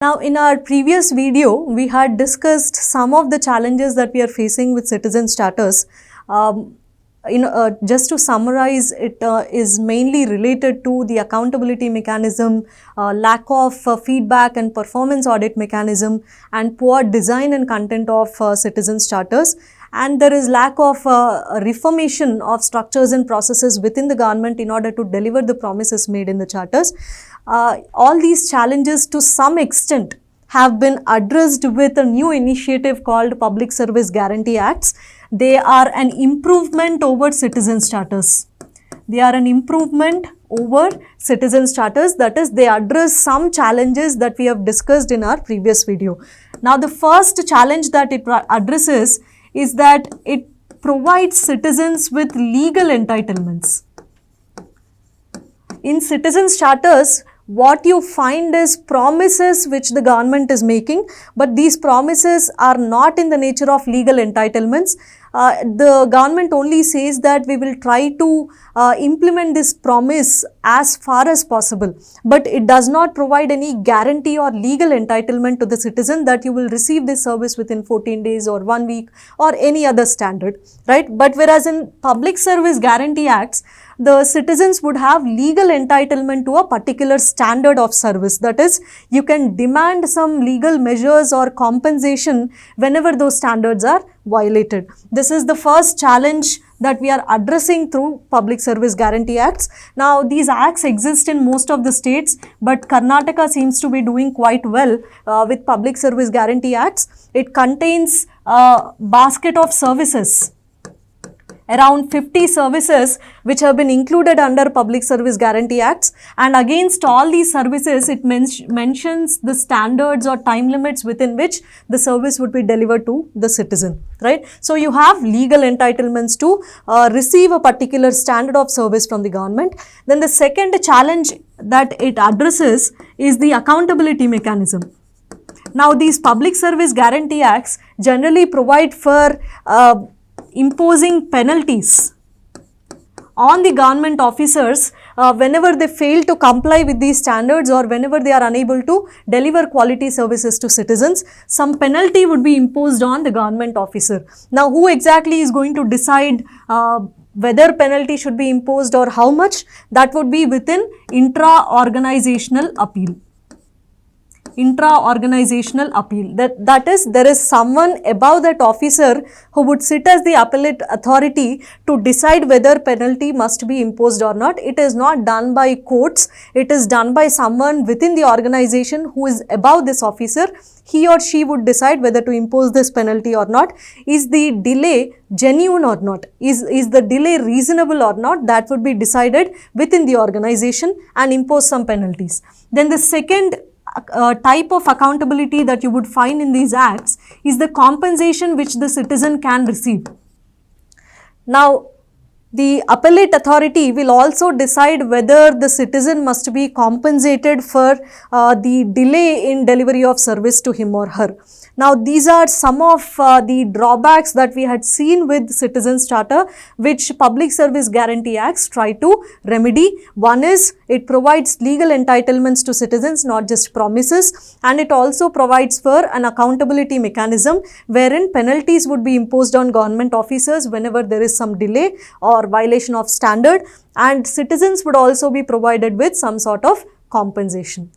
Now, in our previous video, we had discussed some of the challenges that we are facing with citizen status. Just to summarize, it is mainly related to the accountability mechanism, lack of feedback and performance audit mechanism, and poor design and content of citizen charters. And there is lack of reformation of structures and processes within the government in order to deliver the promises made in the charters. All these challenges to some extent have been addressed with a new initiative called Public Service Guarantee Acts. They are an improvement over citizen charters. They are an improvement over citizen charters, that is, they address some challenges that we have discussed in our previous video. Now, the first challenge that it addresses is that it provides citizens with legal entitlements. In citizens charters, what you find is promises which the government is making, but these promises are not in the nature of legal entitlements. The government only says that we will try to implement this promise as far as possible, but it does not provide any guarantee or legal entitlement to the citizen that you will receive this service within 14 days or 1 week or any other standard, right? But whereas in Public Service Guarantee Acts, the citizens would have legal entitlement to a particular standard of service. That is, you can demand some legal measures or compensation whenever those standards are violated. This is the first challenge that we are addressing through Public Service Guarantee Acts. Now, these acts exist in most of the states, but Karnataka seems to be doing quite well with Public Service Guarantee Acts. It contains a basket of services, around 50 services which have been included under Public Service Guarantee Acts, and against all these services it mentions the standards or time limits within which the service would be delivered to the citizen, right? So you have legal entitlements to receive a particular standard of service from the government. Then the second challenge that it addresses is the accountability mechanism. Now, these Public Service Guarantee Acts generally provide for imposing penalties on the government officers whenever they fail to comply with these standards or whenever they are unable to deliver quality services to citizens. Some penalty would be imposed on the government officer. Now, who exactly is going to decide whether penalty should be imposed or how much? That would be within intra-organizational appeal. Intra-organizational appeal. That is, there is someone above that officer who would sit as the appellate authority to decide whether penalty must be imposed or not. It is not done by courts. It is done by someone within the organization who is above this officer. He or she would decide whether to impose this penalty or not. Is the delay genuine or not? Is the delay reasonable or not? That would be decided within the organization and impose some penalties. Then the second type of accountability that you would find in these acts is the compensation which the citizen can receive. Now, the appellate authority will also decide whether the citizen must be compensated for the delay in delivery of service to him or her. Now, these are some of the drawbacks that we had seen with Citizens Charter, which Public Service Guarantee Acts try to remedy. One is, it provides legal entitlements to citizens, not just promises, and it also provides for an accountability mechanism wherein penalties would be imposed on government officers whenever there is some delay or violation of standard, and citizens would also be provided with some sort of compensation.